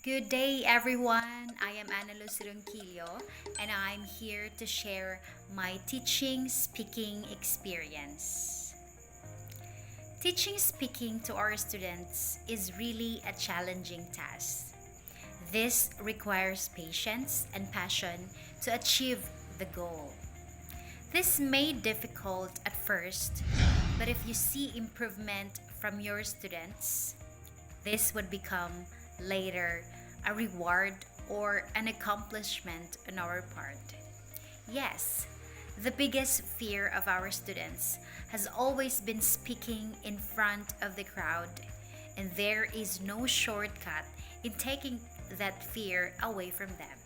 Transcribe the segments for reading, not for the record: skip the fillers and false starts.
Good day, everyone. I am Ana Luz Ronquillo, and I'm here to share my teaching speaking experience. Teaching speaking to our students is really a challenging task. This requires patience and passion to achieve the goal. This may be difficult at first, but if you see improvement from your students, this would become later a reward or an accomplishment on our part. Yes, the biggest fear of our students has always been speaking in front of the crowd, and there is no shortcut in taking that fear away from them.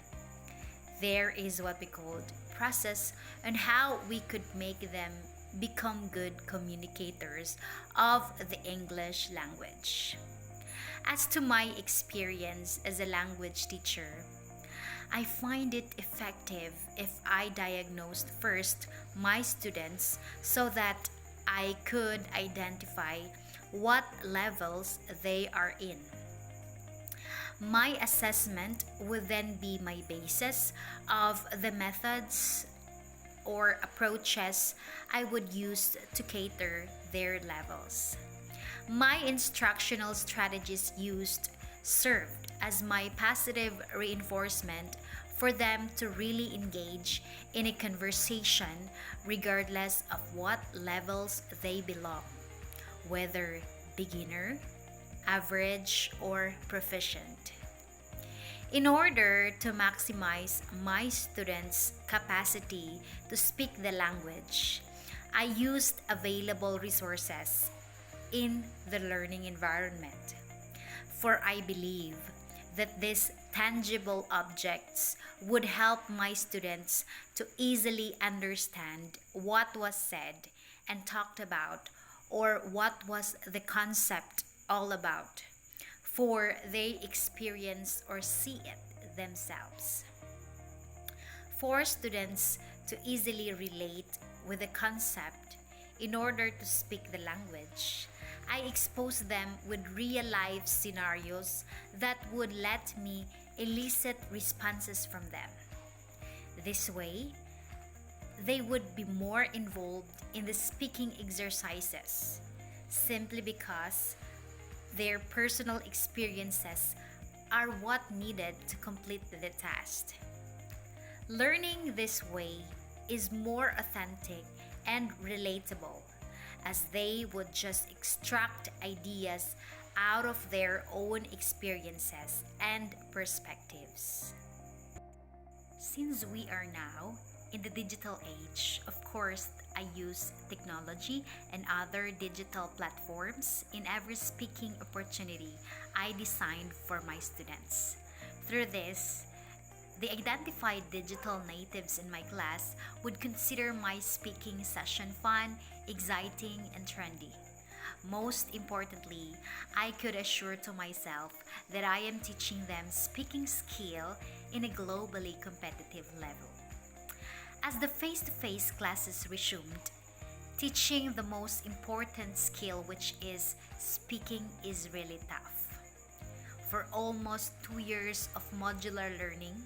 There is what we call process on how we could make them become good communicators of the English language. As to my experience as a language teacher, I find it effective if I diagnosed first my students so that I could identify what levels they are in. My assessment would then be my basis of the methods or approaches I would use to cater their levels. My instructional strategies used served as my positive reinforcement for them to really engage in a conversation regardless of what levels they belong, whether beginner, average, or proficient. In order to maximize my students' capacity to speak the language, I used available resources in the learning environment. For I believe that these tangible objects would help my students to easily understand what was said and talked about, or what was the concept all about, for they experience or see it themselves. For students to easily relate with the concept in order to speak the language, I expose them with real life scenarios that would let me elicit responses from them. This way, they would be more involved in the speaking exercises simply because their personal experiences are what needed to complete the task. Learning this way is more authentic and relatable, as they would just extract ideas out of their own experiences and perspectives. Since we are now in the digital age, of course, I use technology and other digital platforms in every speaking opportunity I designed for my students. Through this, the identified digital natives in my class would consider my speaking session fun, exciting, and trendy. Most importantly, I could assure to myself that I am teaching them speaking skill in a globally competitive level. As the face-to-face classes resumed, teaching the most important skill, which is speaking, is really tough. For almost 2 years of modular learning,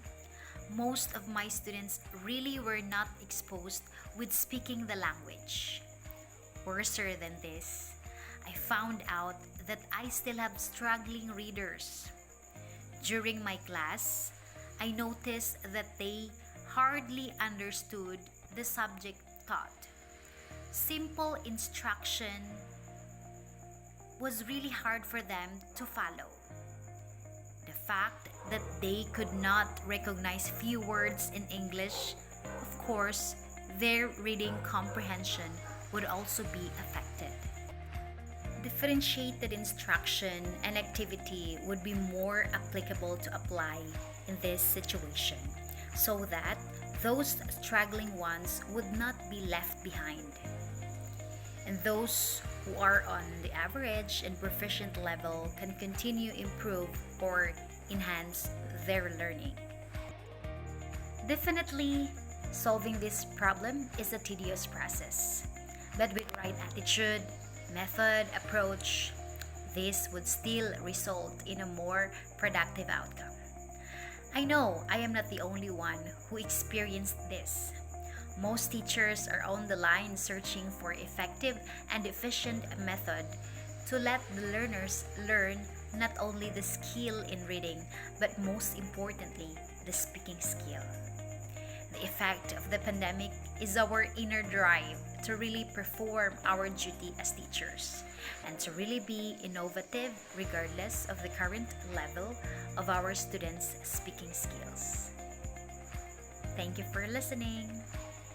most of my students really were not exposed with speaking the language. Worser than this, I found out that I still have struggling readers. During my class, I noticed that they hardly understood the subject taught. Simple instruction was really hard for them to follow. The fact that they could not recognize few words in English, of course, their reading comprehension would also be affected. Differentiated instruction and activity would be more applicable to apply in this situation, so that those struggling ones would not be left behind. And those who are on the average and proficient level can continue improve or enhance their learning. Definitely, solving this problem is a tedious process, but with right attitude, method, approach, this would still result in a more productive outcome. I know I am not the only one who experienced this. Most teachers are on the line searching for effective and efficient method to let the learners learn not only the skill in reading, but most importantly, the speaking skill. The effect of the pandemic is our inner drive to really perform our duty as teachers and to really be innovative regardless of the current level of our students' speaking skills. Thank you for listening.